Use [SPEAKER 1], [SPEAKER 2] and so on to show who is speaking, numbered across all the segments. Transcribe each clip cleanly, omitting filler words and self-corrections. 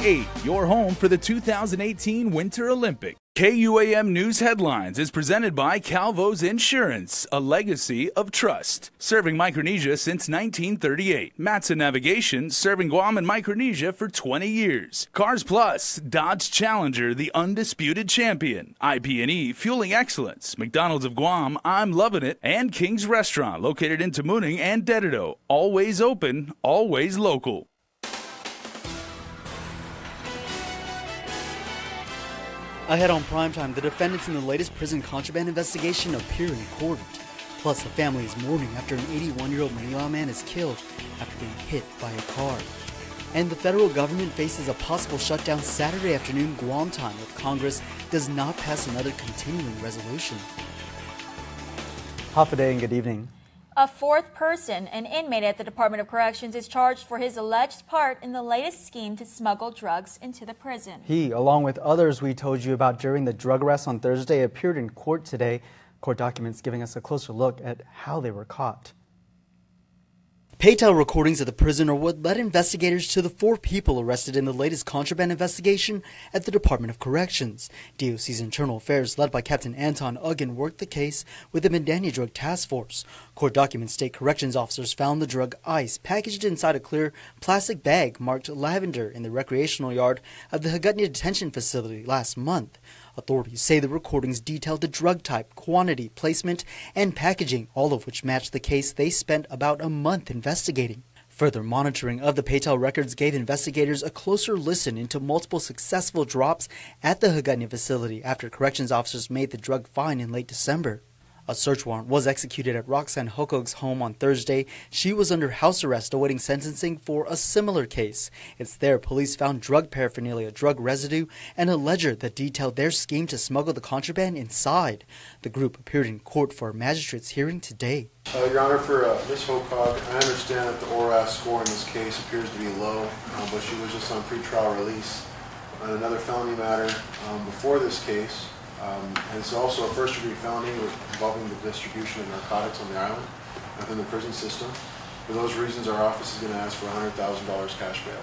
[SPEAKER 1] 8, your home for the 2018 Winter Olympics. KUAM News Headlines is presented by Calvo's Insurance, a legacy of trust. Serving Micronesia since 1938. Matson Navigation, serving Guam and Micronesia for 20 years. Cars Plus, Dodge Challenger, the undisputed champion. IP&E, fueling excellence. McDonald's of Guam, I'm loving it. And King's Restaurant, located in Tamuning and Dededo. Always open, always local.
[SPEAKER 2] Ahead on Primetime, the defendants in the latest prison contraband investigation appear in court. Plus, the family is mourning after an 81-year-old Manila man is killed after being hit by a car. And the federal government faces a possible shutdown Saturday afternoon Guam time if Congress does not pass another continuing resolution.
[SPEAKER 3] Half a day and good evening.
[SPEAKER 4] A fourth person, an inmate at the Department of Corrections, is charged for his alleged part in the latest scheme to smuggle drugs into the prison.
[SPEAKER 3] He, along with others we told you about during the drug arrest on Thursday, appeared in court today. Court documents giving us a closer look at how they were caught.
[SPEAKER 2] PayTel recordings of the prison are what led investigators to the 4 people arrested in the latest contraband investigation at the Department of Corrections. DOC's Internal Affairs, led by Captain Anton Uggan, worked the case with the Mandania Drug Task Force. Court documents state corrections officers found the drug ice packaged inside a clear plastic bag marked lavender in the recreational yard of the Hagutnia Detention Facility last month. Authorities say the recordings detailed the drug type, quantity, placement, and packaging, all of which matched the case they spent about a month investigating. Further monitoring of the PayTel records gave investigators a closer listen into multiple successful drops at the Hagutnia facility after corrections officers made the drug find in late December. A search warrant was executed at Roxanne Hokog's home on Thursday. She was under house arrest awaiting sentencing for a similar case. It's there police found drug paraphernalia, drug residue, and a ledger that detailed their scheme to smuggle the contraband inside. The group appeared in court for a magistrate's hearing today.
[SPEAKER 5] Your Honor, for Ms. Hokog, I understand that the ORAS score in this case appears to be low, but she was just on pretrial release on another felony matter before this case. And it's also a first-degree felony involving the distribution of narcotics on the island within the prison system. For those reasons, our office is going to ask for $100,000 cash bail.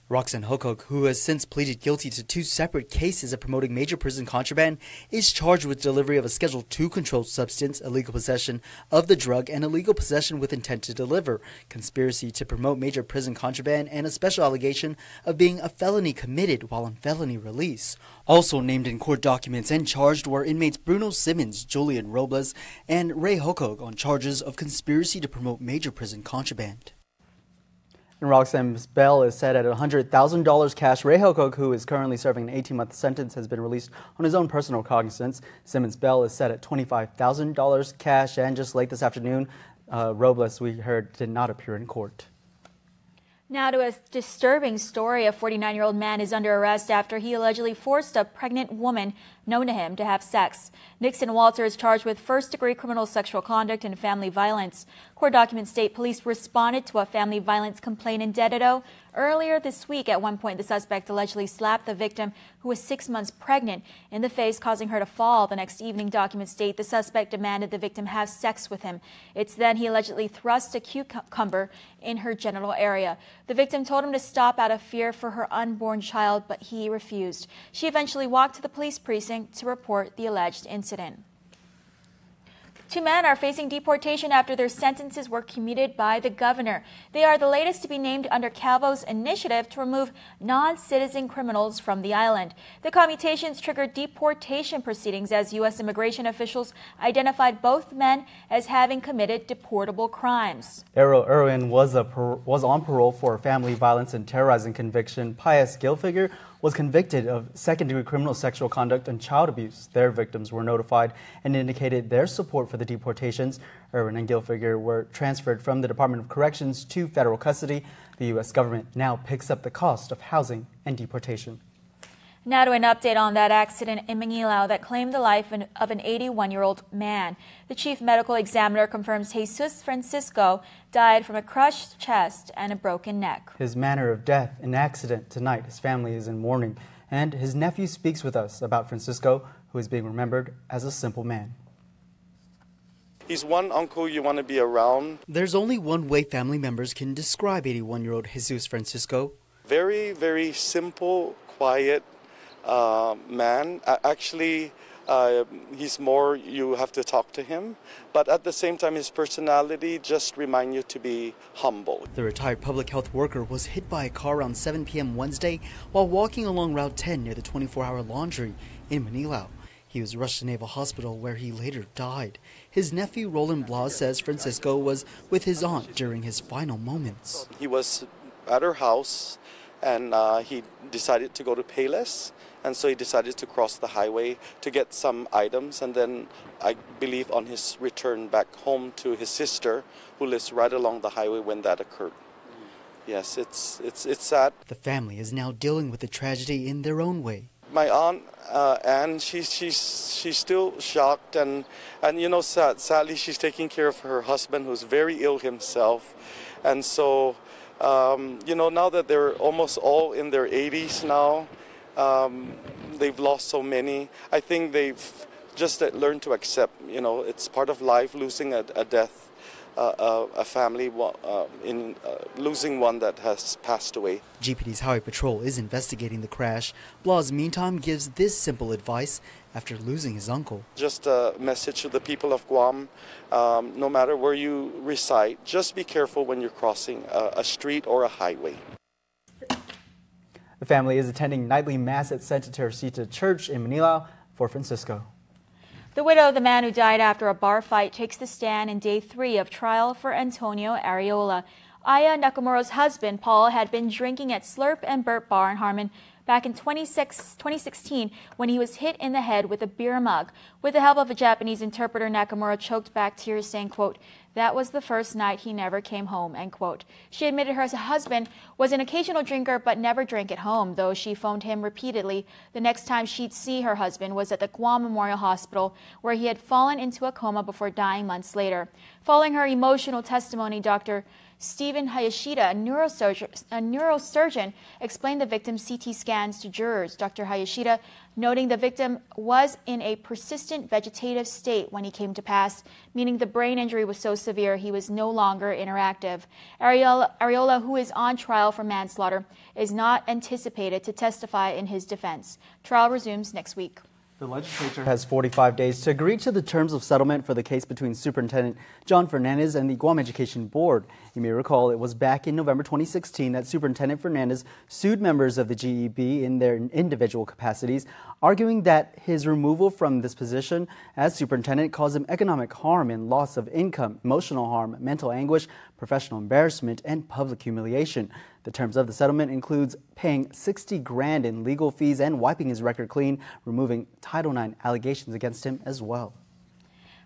[SPEAKER 2] Roxanne Hokog, who has since pleaded guilty to 2 separate cases of promoting major prison contraband, is charged with delivery of a Schedule II controlled substance, illegal possession of the drug, and illegal possession with intent to deliver, conspiracy to promote major prison contraband, and a special allegation of being a felony committed while on felony release. Also named in court documents and charged were inmates Bruno Simmons, Julian Robles, and Ray Hokog on charges of conspiracy to promote major prison contraband.
[SPEAKER 3] And Roxanne's bail is set at $100,000 cash. Ray Hokog, who is currently serving an 18-month sentence, has been released on his own personal cognizance. Simmons' bail is set at $25,000 cash. And just late this afternoon, Robles, we heard, did not appear in court.
[SPEAKER 4] Now to a disturbing story. A 49-year-old man is under arrest after he allegedly forced a pregnant woman known to him to have sex. Nixon Walter is charged with first-degree criminal sexual conduct and family violence. Court documents state police responded to a family violence complaint in Dededo earlier this week. At one point, the suspect allegedly slapped the victim, who was 6 months pregnant, in the face, causing her to fall. The next evening, documents state the suspect demanded the victim have sex with him. It's then he allegedly thrust a cucumber in her genital area. The victim told him to stop out of fear for her unborn child, but he refused. She eventually walked to the police precinct to report the alleged incident. 2 men are facing deportation after their sentences were commuted by the governor. They are the latest to be named under Calvo's initiative to remove non-citizen criminals from the island. The commutations triggered deportation proceedings as U.S. immigration officials identified both men as having committed deportable crimes.
[SPEAKER 3] Errol Irwin was on parole for family violence and terrorizing conviction. Pius Gilfigure was convicted of second-degree criminal sexual conduct and child abuse. Their victims were notified and indicated their support for the deportations. Irwin and Gilfigure were transferred from the Department of Corrections to federal custody. The U.S. government now picks up the cost of housing and deportation.
[SPEAKER 4] Now to an update on that accident in Manilao that claimed the life of an 81-year-old man. The chief medical examiner confirms Jesus Francisco died from a crushed chest and a broken neck.
[SPEAKER 3] His manner of death, an accident tonight. His family is in mourning. And his nephew speaks with us about Francisco, who is being remembered as a simple man.
[SPEAKER 6] He's one uncle you want to be around.
[SPEAKER 2] There's only one way family members can describe 81-year-old Jesus Francisco:
[SPEAKER 6] Very, very simple, quiet man. Actually, he's more, you have to talk to him, but at the same time his personality just reminds you to be humble.
[SPEAKER 2] The retired public health worker was hit by a car around 7 p.m. Wednesday while walking along Route 10 near the 24-hour laundry in Manilao. He was rushed to Naval Hospital where he later died. His nephew Roland Blas says Francisco was with his aunt during his final moments.
[SPEAKER 6] He was at her house and he decided to go to Payless. And so he decided to cross the highway to get some items, and then I believe on his return back home to his sister, who lives right along the highway when that occurred. Yes, it's sad.
[SPEAKER 2] The family is now dealing with the tragedy in their own way.
[SPEAKER 6] My aunt Anne, she's still shocked, and you know, sadly she's taking care of her husband, who's very ill himself, and so you know, now that they're almost all in their 80s now. They've lost so many. I think they've just learned to accept, you know, it's part of life, losing a death, a family, losing one that has passed away.
[SPEAKER 2] GPD's Highway Patrol is investigating the crash. Blas, meantime, gives this simple advice after losing his uncle.
[SPEAKER 6] Just a message to the people of Guam, no matter where you reside, just be careful when you're crossing a street or a highway.
[SPEAKER 3] The family is attending nightly mass at Santa Teresita Church in Manila for Francisco.
[SPEAKER 4] The widow of the man who died after a bar fight takes the stand in day 3 of trial for Antonio Areola. Aya Nakamura's husband, Paul, had been drinking at Slurp and Burp Bar in Harmon back in 2016 when he was hit in the head with a beer mug. With the help of a Japanese interpreter, Nakamura choked back tears, saying, quote, "That was the first night he never came home," end quote. She admitted her husband was an occasional drinker but never drank at home, though she phoned him repeatedly. The next time she'd see her husband was at the KUAM Memorial Hospital, where he had fallen into a coma before dying months later. Following her emotional testimony, Dr. Stephen Hayashida, a neurosurgeon, explained the victim's CT scans to jurors. Dr. Hayashida noting the victim was in a persistent vegetative state when he came to pass, meaning the brain injury was so severe he was no longer interactive. Areola, who is on trial for manslaughter, is not anticipated to testify in his defense. Trial resumes next week.
[SPEAKER 3] The legislature has 45 days to agree to the terms of settlement for the case between Superintendent John Fernandez and the Guam Education Board. You may recall it was back in November 2016 that Superintendent Fernandez sued members of the GEB in their individual capacities, arguing that his removal from this position as superintendent caused him economic harm and loss of income, emotional harm, mental anguish, professional embarrassment, and public humiliation. The terms of the settlement includes paying $60 grand in legal fees and wiping his record clean, removing Title IX allegations against him as well.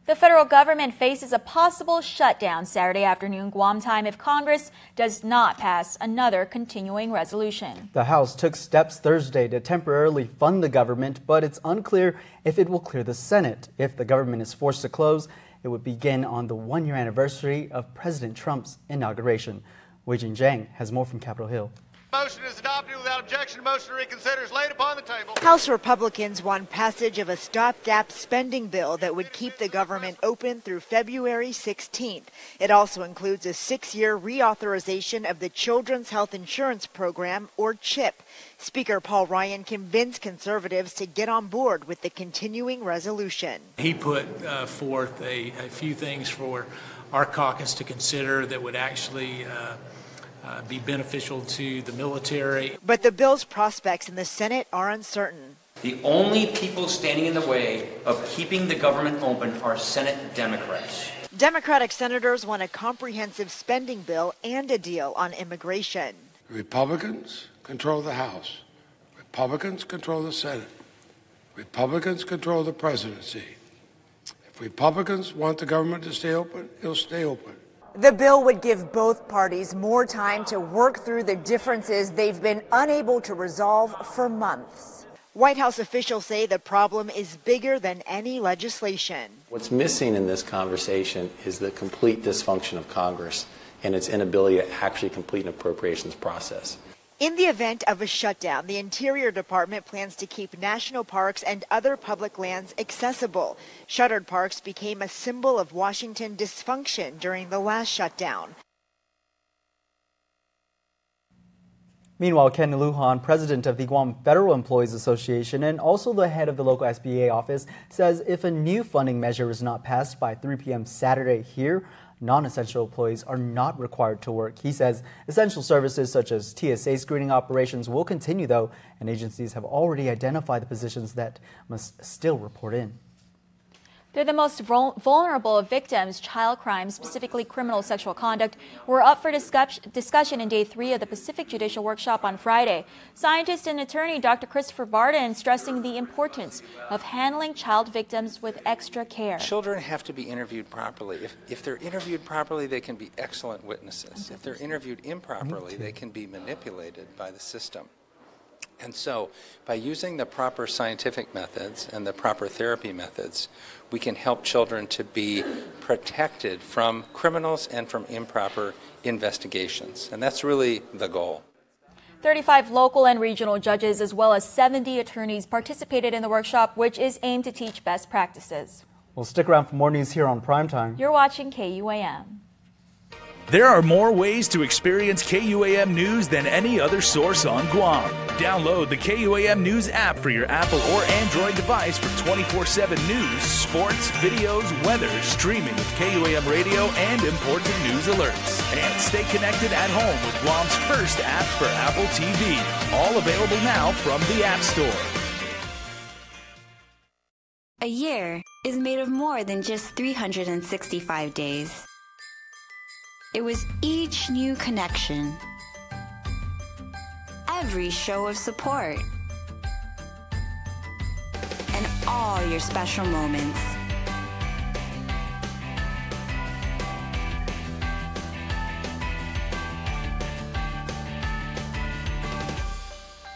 [SPEAKER 4] The federal government faces a possible shutdown Saturday afternoon Guam time if Congress does not pass another continuing resolution.
[SPEAKER 3] The House took steps Thursday to temporarily fund the government, but it's unclear if it will clear the Senate. If the government is forced to close, it would begin on the one-year anniversary of President Trump's inauguration. Wei-Jing Zhang has more from Capitol Hill.
[SPEAKER 7] Motion is adopted without objection. Motion to reconsider is laid upon the table.
[SPEAKER 8] House Republicans want passage of a stopgap spending bill that would keep the government open through February 16th. It also includes a 6-year reauthorization of the Children's Health Insurance Program, or CHIP. Speaker Paul Ryan convinced conservatives to get on board with the continuing resolution.
[SPEAKER 9] He put forth a few things for our caucus to consider that would actually be beneficial to the military.
[SPEAKER 8] But the bill's prospects in the Senate are uncertain.
[SPEAKER 10] The only people standing in the way of keeping the government open are Senate Democrats.
[SPEAKER 8] Democratic senators want a comprehensive spending bill and a deal on immigration.
[SPEAKER 11] Republicans control the House. Republicans control the Senate. Republicans control the presidency. If Republicans want the government to stay open, it'll stay open.
[SPEAKER 12] The bill would give both parties more time to work through the differences they've been unable to resolve for months.
[SPEAKER 8] White House officials say the problem is bigger than any legislation.
[SPEAKER 13] What's missing in this conversation is the complete dysfunction of Congress and its inability to actually complete an appropriations process.
[SPEAKER 8] In the event of a shutdown, the Interior Department plans to keep national parks and other public lands accessible. Shuttered parks became a symbol of Washington dysfunction during the last shutdown.
[SPEAKER 3] Meanwhile, Ken Lujan, president of the Guam Federal Employees Association and also the head of the local SBA office, says if a new funding measure is not passed by 3 p.m. Saturday here, non-essential employees are not required to work. He says essential services such as TSA screening operations will continue, though, and agencies have already identified the positions that must still report in.
[SPEAKER 4] They're the most vulnerable of victims. Child crimes, specifically criminal sexual conduct, were up for discussion in Day 3 of the Pacific Judicial Workshop on Friday. Scientist and attorney Dr. Christopher Barden stressing the importance of handling child victims with extra care.
[SPEAKER 14] Children have to be interviewed properly. If they're interviewed properly, they can be excellent witnesses. If they're interviewed improperly, they can be manipulated by the system. And so, by using the proper scientific methods and the proper therapy methods, we can help children to be protected from criminals and from improper investigations. And that's really the goal.
[SPEAKER 4] 35 local and regional judges, as well as 70 attorneys, participated in the workshop, which is aimed to teach best practices.
[SPEAKER 3] Well, stick around for more news here on Primetime.
[SPEAKER 4] You're watching KUAM.
[SPEAKER 1] There are more ways to experience KUAM News than any other source on Guam. Download the KUAM News app for your Apple or Android device for 24/7 news, sports, videos, weather, streaming with KUAM radio, and important news alerts. And stay connected at home with Guam's first app for Apple TV. All available now from the App Store.
[SPEAKER 15] A year is made of more than just 365 days. It was each new connection, every show of support, and all your special moments.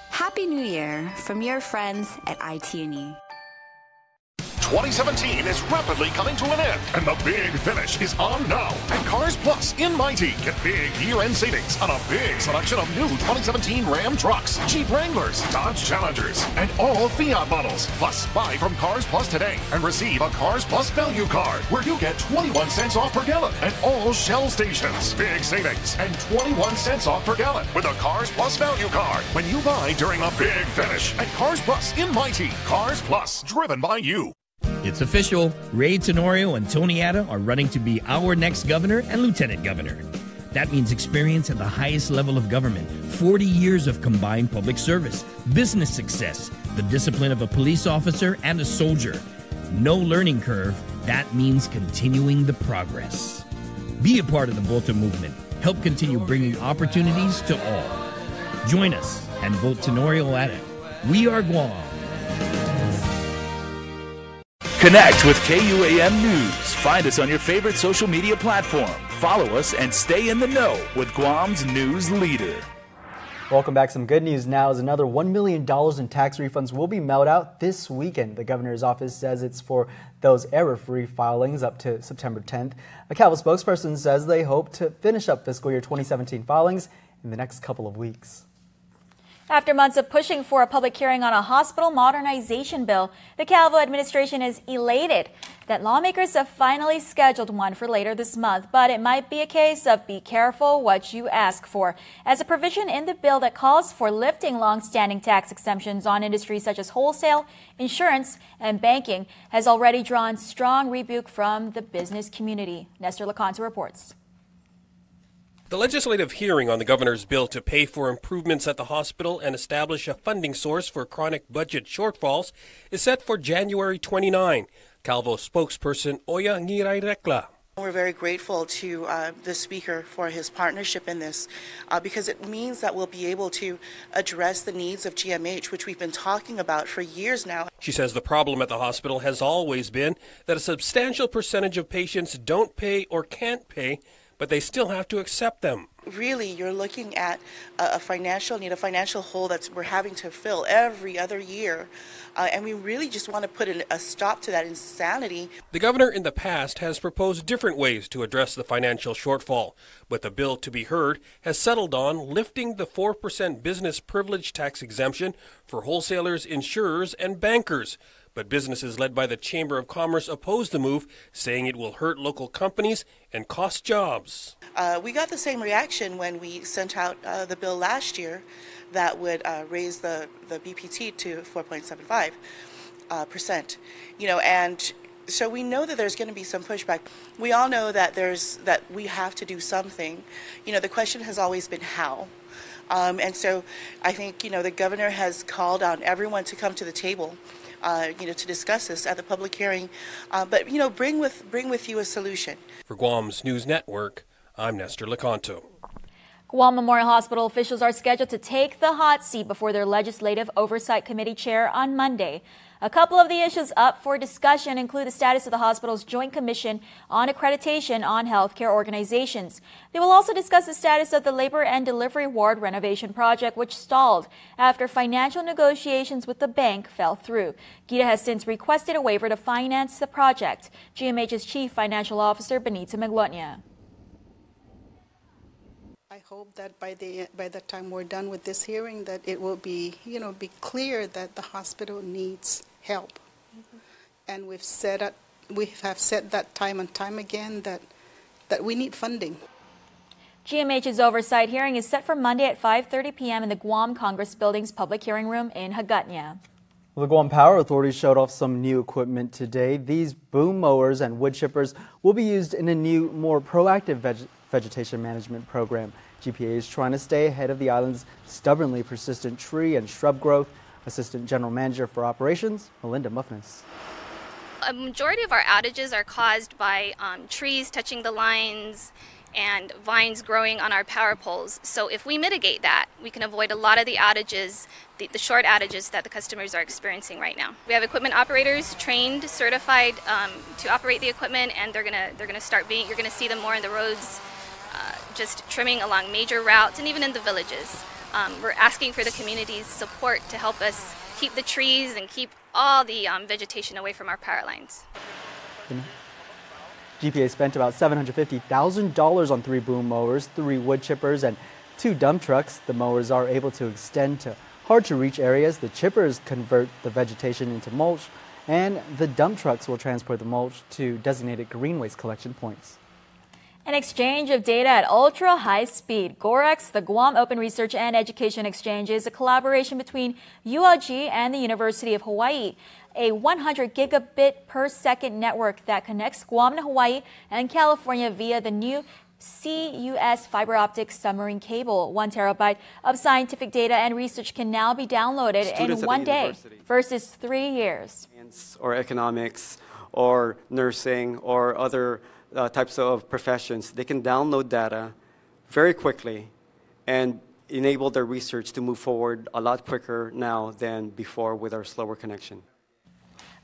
[SPEAKER 15] Happy New Year from your friends at IT&E.
[SPEAKER 16] 2017 is rapidly coming to an end, and the big finish is on now. At Cars Plus in Mighty, get big year-end savings on a big selection of new 2017 Ram trucks, Jeep Wranglers, Dodge Challengers, and all Fiat models. Plus, buy from Cars Plus today and receive a Cars Plus value card, where you get 21 cents off per gallon at all Shell stations. Big savings and 21 cents off per gallon with a Cars Plus value card when you buy during the big finish at Cars Plus in Mighty. Cars Plus, driven by you.
[SPEAKER 17] It's official. Ray Tenorio and Tony Atta are running to be our next governor and lieutenant governor. That means experience at the highest level of government, 40 years of combined public service, business success, the discipline of a police officer and a soldier. No learning curve. That means continuing the progress. Be a part of the Volta movement. Help continue bringing opportunities to all. Join us and vote Tenorio Atta. We are Guam.
[SPEAKER 1] Connect with KUAM News. Find us on your favorite social media platform. Follow us and stay in the know with Guam's news leader.
[SPEAKER 3] Welcome back. Some good news now is another $1 million in tax refunds will be mailed out this weekend. The governor's office says it's for those error-free filings up to September 10th. A Calvo spokesperson says they hope to finish up fiscal year 2017 filings in the next couple of weeks.
[SPEAKER 4] After months of pushing for a public hearing on a hospital modernization bill, the Calvo administration is elated that lawmakers have finally scheduled one for later this month. But it might be a case of be careful what you ask for, as a provision in the bill that calls for lifting long-standing tax exemptions on industries such as wholesale, insurance, and banking has already drawn strong rebuke from the business community. Nestor Laconta reports.
[SPEAKER 18] The legislative hearing on the governor's bill to pay for improvements at the hospital and establish a funding source for chronic budget shortfalls is set for January 29. Calvo spokesperson Oya Ngiray Rekla.
[SPEAKER 19] We're very grateful to the Speaker for his partnership in this because it means that we'll be able to address the needs of GMH, which we've been talking about for years now.
[SPEAKER 18] She says the problem at the hospital has always been that a substantial percentage of patients don't pay or can't pay, but they still have to accept them.
[SPEAKER 19] Really, you're looking at a financial need, a financial hole that we're having to fill every other year. And we really just want to put a stop to that insanity.
[SPEAKER 18] The governor in the past has proposed different ways to address the financial shortfall, but the bill to be heard has settled on lifting the 4% business privilege tax exemption for wholesalers, insurers, and bankers. But businesses led by the Chamber of Commerce oppose the move, saying it will hurt local companies and cost jobs.
[SPEAKER 19] We got the same reaction when we sent out the bill last year that would raise the BPT to 4.75%. And so we know that there's going to be some pushback. We all know that we have to do something. The question has always been how. And so I think, the governor has called on everyone to come to the table, to discuss this at the public hearing. But, bring with you a solution.
[SPEAKER 18] For Guam's News Network, I'm Nestor Lecanto.
[SPEAKER 4] Guam Memorial Hospital officials are scheduled to take the hot seat before their Legislative Oversight Committee chair on Monday. A couple of the issues up for discussion include the status of the hospital's Joint Commission on Accreditation on Healthcare Organizations. They will also discuss the status of the Labor and Delivery Ward renovation project, which stalled after financial negotiations with the bank fell through. GITA has since requested a waiver to finance the project. GMH's Chief Financial Officer, Benita Maglonia.
[SPEAKER 20] I hope that by the time we're done with this hearing, that it will be, be clear that the hospital needs help. Mm-hmm. And we have said that time and time again that we need funding.
[SPEAKER 4] GMH's oversight hearing is set for Monday at 5:30 p.m. in the Guam Congress Building's public hearing room in Hagåtña.
[SPEAKER 3] Well, the Guam Power Authority showed off some new equipment today. These boom mowers and wood chippers will be used in a new, more proactive vegetation management program. GPA is trying to stay ahead of the island's stubbornly persistent tree and shrub growth. Assistant General Manager for Operations, Melinda Muffness.
[SPEAKER 21] A majority of our outages are caused by trees touching the lines and vines growing on our power poles. So if we mitigate that, we can avoid a lot of the outages, the short outages that the customers are experiencing right now. We have equipment operators trained, certified to operate the equipment, and they're gonna start being. You're gonna see them more in the roads, just trimming along major routes and even in the villages. We're asking for the community's support to help us keep the trees and keep all the vegetation away from our power lines.
[SPEAKER 3] GPA spent about $750,000 on 3 boom mowers, 3 wood chippers, and 2 dump trucks. The mowers are able to extend to hard-to-reach areas. The chippers convert the vegetation into mulch, and the dump trucks will transport the mulch to designated green waste collection points.
[SPEAKER 4] An exchange of data at ultra-high speed. GOREX, the Guam Open Research and Education Exchange, is a collaboration between ULG and the University of Hawaii, a 100 gigabit per second network that connects Guam to Hawaii and California via the new CUS fiber optic submarine cable. 1 terabyte of scientific data and research can now be downloaded in 1 day versus 3 years.
[SPEAKER 22] Or economics or nursing or other types of professions, they can download data very quickly and enable their research to move forward a lot quicker now than before with our slower connection.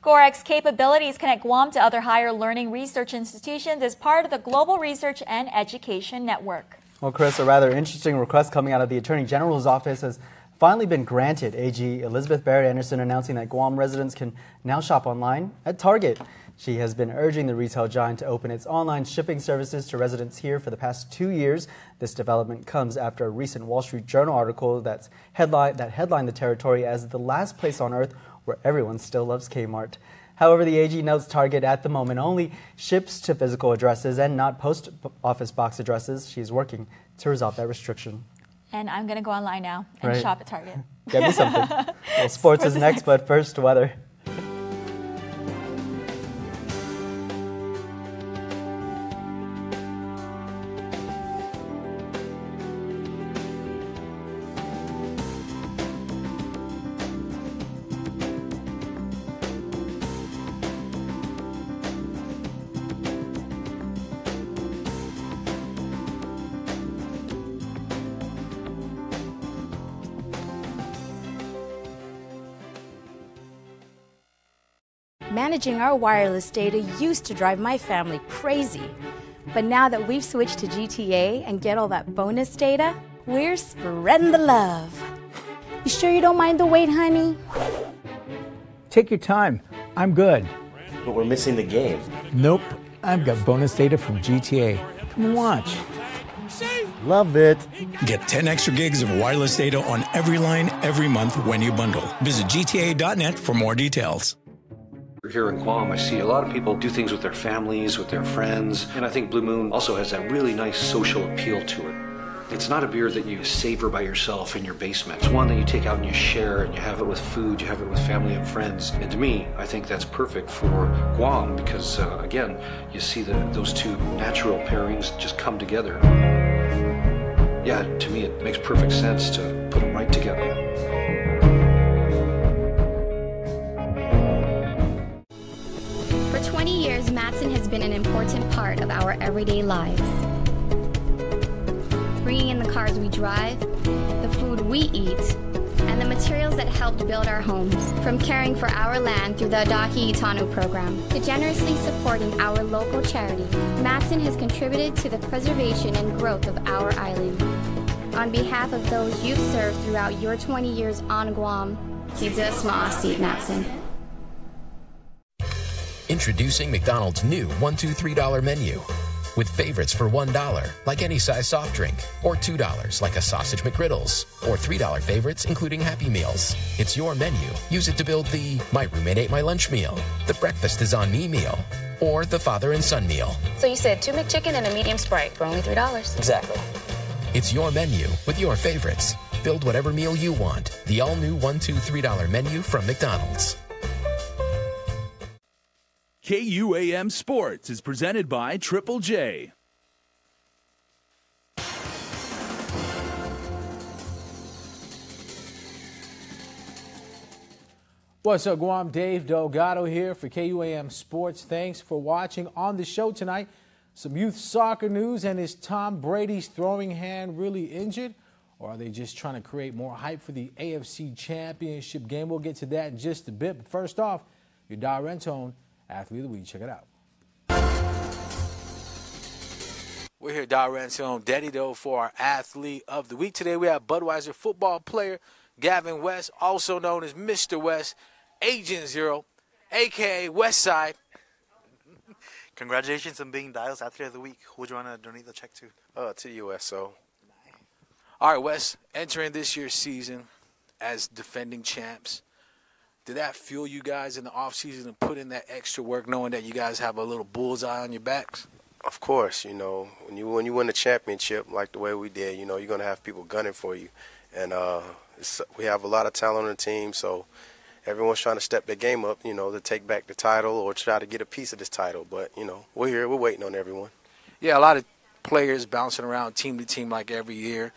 [SPEAKER 4] GOREX capabilities connect Guam to other higher learning research institutions as part of the Global Research and Education Network.
[SPEAKER 3] Well, Chris, a rather interesting request coming out of the Attorney General's office has finally been granted. AG Elizabeth Barrett Anderson announcing that Guam residents can now shop online at Target. She has been urging the retail giant to open its online shipping services to residents here for the past 2 years. This development comes after a recent Wall Street Journal article that headlined the territory as the last place on earth where everyone still loves Kmart. However, the AG notes Target at the moment only ships to physical addresses and not post office box addresses. She's working to resolve that restriction.
[SPEAKER 4] And I'm going to go online now and shop at Target.
[SPEAKER 3] Get me something. Well, sports is next, but first, weather.
[SPEAKER 23] Managing our wireless data used to drive my family crazy. But now that we've switched to GTA and get all that bonus data, we're spreading the love. You sure you don't mind the wait, honey?
[SPEAKER 24] Take your time. I'm good.
[SPEAKER 25] But we're missing the game.
[SPEAKER 24] Nope. I've got bonus data from GTA. Come and watch.
[SPEAKER 25] Love it.
[SPEAKER 26] Get 10 extra gigs of wireless data on every line every month when you bundle. Visit gta.net for more details.
[SPEAKER 2] here in Guam, I see a lot of people do things with their families, with their friends, and I think Blue Moon also has that really nice social appeal to it. It's not a beer that you savor by yourself in your basement. It's one that you take out and you share, and you have it with food, you have it with family and friends. And to me, I think that's perfect for Guam because, again, you see those two natural pairings just come together. Yeah, to me, it makes perfect sense to put them right together.
[SPEAKER 5] For 20 years, Matson has been an important part of our everyday lives. Bringing in the cars we drive, the food we eat, and the materials that helped build our homes. From caring for our land through the Adaki Itanu program to generously supporting our local charities, Matson has contributed to the preservation and growth of our island. On behalf of those you've served throughout your 20 years on Guam, Kidza Smaasi Matson.
[SPEAKER 6] Introducing McDonald's new $1, $2, $3 menu. With favorites for $1, like any size soft drink, or $2, like a sausage McGriddles, or $3 favorites, including Happy Meals. It's your menu. Use it to build the My Roommate Ate My Lunch meal, the Breakfast is on Me meal, or the Father and Son meal.
[SPEAKER 7] So you said 2 McChicken and a medium Sprite for only $3?
[SPEAKER 6] Exactly. It's your menu with your favorites. Build whatever meal you want. The all-new $1, $2, $3 menu from McDonald's.
[SPEAKER 1] KUAM Sports is presented by Triple J.
[SPEAKER 9] What's up, Guam? Dave Delgado here for KUAM Sports. Thanks for watching. On the show tonight, some youth soccer news, and is Tom Brady's throwing hand really injured? Or are they just trying to create more hype for the AFC Championship game? We'll get to that in just a bit. But first off, your Dar Rentone Athlete of the Week. Check it out.
[SPEAKER 10] We're here, Dar Rentone, Daddy Doe, for our Athlete of the Week. Today we have Budweiser football player Gavin West, also known as Mr. West, Agent Zero, a.k.a. Westside.
[SPEAKER 27] Congratulations on being Dial's Athlete of the Week. Who would you want to donate the check to?
[SPEAKER 10] To USO. All right, Wes, entering this year's season as defending champs, did that fuel you guys in the offseason and put in that extra work knowing that you guys have a little bullseye on your backs?
[SPEAKER 28] Of course, you know, when you win a championship like the way we did, you know, you're going to have people gunning for you. And we have a lot of talent on the team, so everyone's trying to step their game up, you know, to take back the title or try to get a piece of this title. But, you know, we're here. We're waiting on everyone.
[SPEAKER 10] Yeah, a lot of players bouncing around team to team like every year,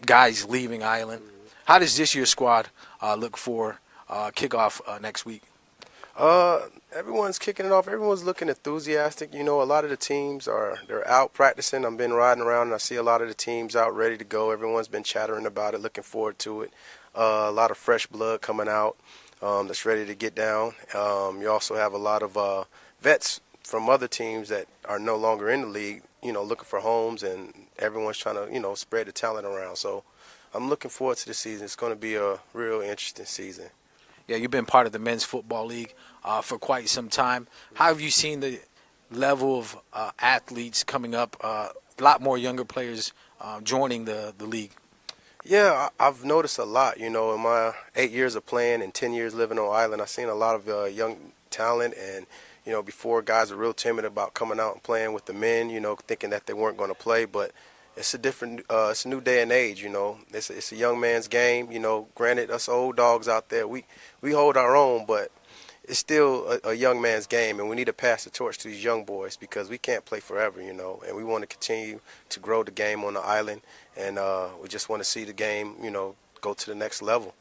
[SPEAKER 10] guys leaving Island. How does this year's squad look for kickoff next week?
[SPEAKER 28] Everyone's kicking it off. Everyone's looking enthusiastic. You know, a lot of the teams they're out practicing. I've been riding around and I see a lot of the teams out ready to go. Everyone's been chattering about it, looking forward to it. A lot of fresh blood coming out that's ready to get down. You also have a lot of vets from other teams that are no longer in the league, you know, looking for homes, and everyone's trying to, you know, spread the talent around. So I'm looking forward to the season. It's going to be a real interesting season.
[SPEAKER 10] Yeah, you've been part of the Men's Football League for quite some time. How have you seen the level of athletes coming up, a lot more younger players joining the league?
[SPEAKER 28] Yeah, I've noticed a lot. You know, in my 8 years of playing and 10 years living on Island, I've seen a lot of young talent. And, you know, before guys were real timid about coming out and playing with the men, you know, thinking that they weren't going to play. But it's a different, it's a new day and age, you know. It's a young man's game, you know. Granted, us old dogs out there, we hold our own, but it's still a young man's game, and we need to pass the torch to these young boys because we can't play forever, you know. And we want to continue to grow the game on the island, and we just want to see the game, you know, go to the next level.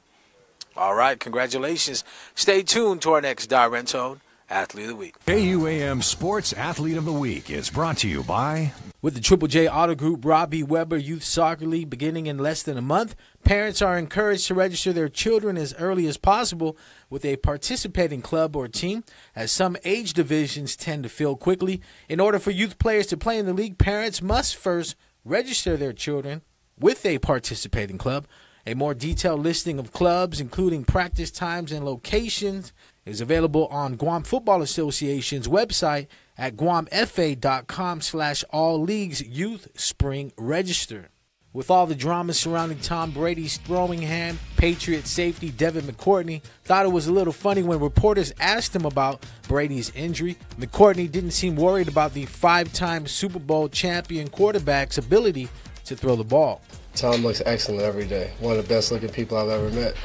[SPEAKER 10] All right, congratulations. Stay tuned to our next Dar Rentone Athlete of the Week.
[SPEAKER 16] KUAM Sports Athlete of the Week is brought to you by...
[SPEAKER 9] With the Triple J Auto Group Robbie Weber Youth Soccer League beginning in less than a month, parents are encouraged to register their children as early as possible with a participating club or team, as some age divisions tend to fill quickly. In order for youth players to play in the league, parents must first register their children with a participating club. A more detailed listing of clubs, including practice times and locations, is available on Guam Football Association's website at guamfa.com/all-leagues youth spring register. With all the drama surrounding Tom Brady's throwing hand, Patriot safety Devin McCourtney thought it was a little funny when reporters asked him about Brady's injury. McCourtney didn't seem worried about the 5-time Super Bowl champion quarterback's ability to throw the ball.
[SPEAKER 8] Tom looks excellent every day. One of the best looking people I've ever met.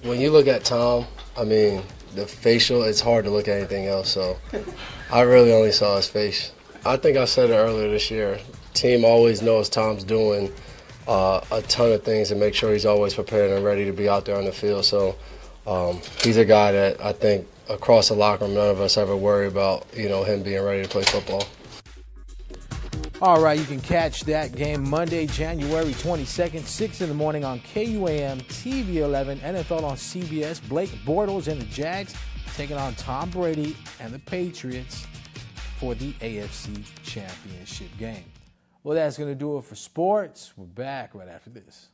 [SPEAKER 8] When you look at Tom, I mean, the facial, it's hard to look at anything else, so I really only saw his face. I think I said it earlier this year. Team always knows Tom's doing a ton of things to make sure he's always prepared and ready to be out there on the field. So he's a guy that I think across the locker room, none of us ever worry about, him being ready to play football.
[SPEAKER 9] All right, you can catch that game Monday, January 22nd, 6 in the morning on KUAM, TV 11, NFL on CBS. Blake Bortles and the Jags taking on Tom Brady and the Patriots for the AFC Championship game. Well, that's going to do it for sports. We're back right after this.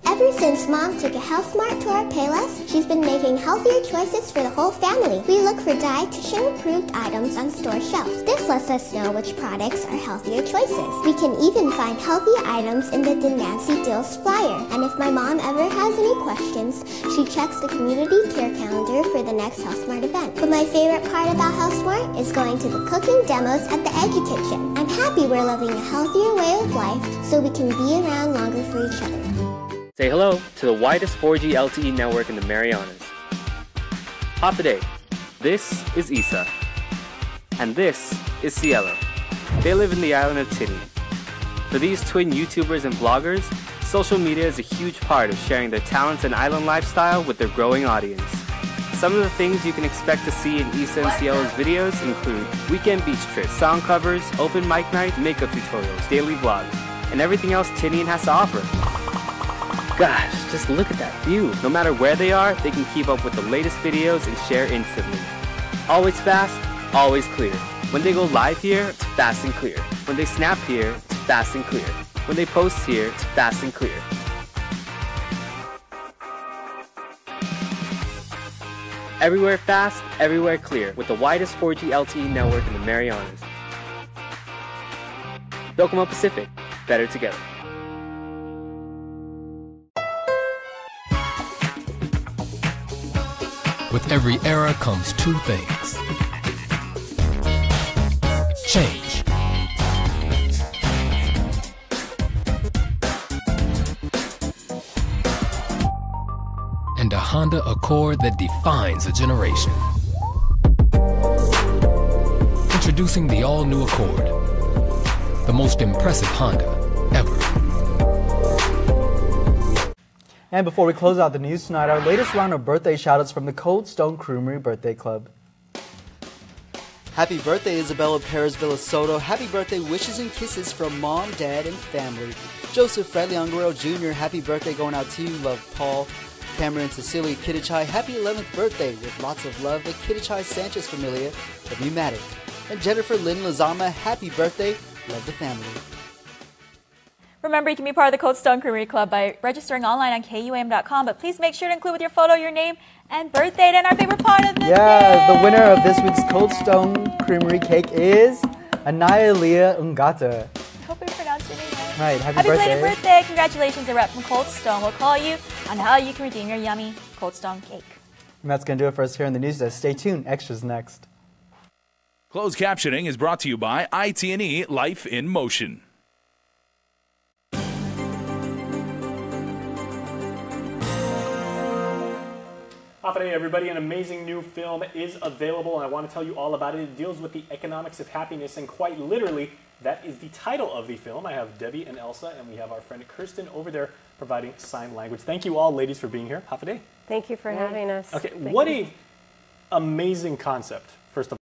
[SPEAKER 11] Ever since Mom took a Health Smart to our Payless, she's been making healthier choices for the whole family. We look for dietitian-approved items on store shelves. This lets us know which products are healthier choices. We can even find healthy items in the Nancy Deals flyer. And if my mom ever has any questions, she checks the community care calendar for the next Health Smart event. But my favorite part about Health Smart is going to the cooking demos at the Eggy Kitchen. I'm happy we're living a healthier way of life so we can be around longer for each other.
[SPEAKER 12] Say hello to the widest 4G LTE network in the Marianas. Hot today. This is Isa. And this is Cielo. They live in the island of Tini. For these twin YouTubers and vloggers, social media is a huge part of sharing their talents and island lifestyle with their growing audience. Some of the things you can expect to see in Isa and Cielo's videos include weekend beach trips, sound covers, open mic nights, makeup tutorials, daily vlogs, and everything else Tinian has to offer. Gosh, just look at that view. No matter where they are, they can keep up with the latest videos and share instantly. Always fast, always clear. When they go live here, it's fast and clear. When they snap here, it's fast and clear. When they post here, it's fast and clear. Everywhere fast, everywhere clear, with the widest 4G LTE network in the Marianas. Docomo Pacific, better together.
[SPEAKER 6] With every era comes two things: change and a Honda Accord that defines a generation. Introducing the all-new Accord, the most impressive Honda ever.
[SPEAKER 3] And before we close out the news tonight, our latest round of birthday shoutouts from the Cold Stone Creamery Birthday Club.
[SPEAKER 13] Happy birthday, Isabella Perez Villasoto. Happy birthday wishes and kisses from Mom, Dad, and family. Joseph Fredley Guerrero Jr., happy birthday going out to you. Love, Paul. Cameron Cecilia Kittichai, happy 11th birthday with lots of love. The Kittichai Sanchez Familia of Pneumatic. And Jennifer Lynn Lazama, happy birthday. Love the family.
[SPEAKER 4] Remember, you can be part of the Cold Stone Creamery Club by registering online on KUAM.com, but please make sure to include with your photo your name and birth date and our favorite part of the day.
[SPEAKER 3] The winner of this week's Cold Stone Creamery cake is Anayalia Ungata.
[SPEAKER 4] I hope we pronounced your name right.
[SPEAKER 3] Right, happy birthday.
[SPEAKER 4] Belated birthday. Congratulations, a rep from Cold Stone. We'll call you on how you can redeem your yummy Cold Stone cake.
[SPEAKER 3] And that's going to do it for us here in the news desk. Stay tuned. Extras next.
[SPEAKER 1] Closed captioning is brought to you by IT&E Life in Motion.
[SPEAKER 14] Hey everybody, an amazing new film is available and I want to tell you all about it. It deals with the economics of happiness and quite literally, that is the title of the film. I have Debbie and Elsa and we have our friend Kirsten over there providing sign language. Thank you all ladies for being here. Hafa day.
[SPEAKER 15] Thank you for having us.
[SPEAKER 14] Okay, what an amazing concept.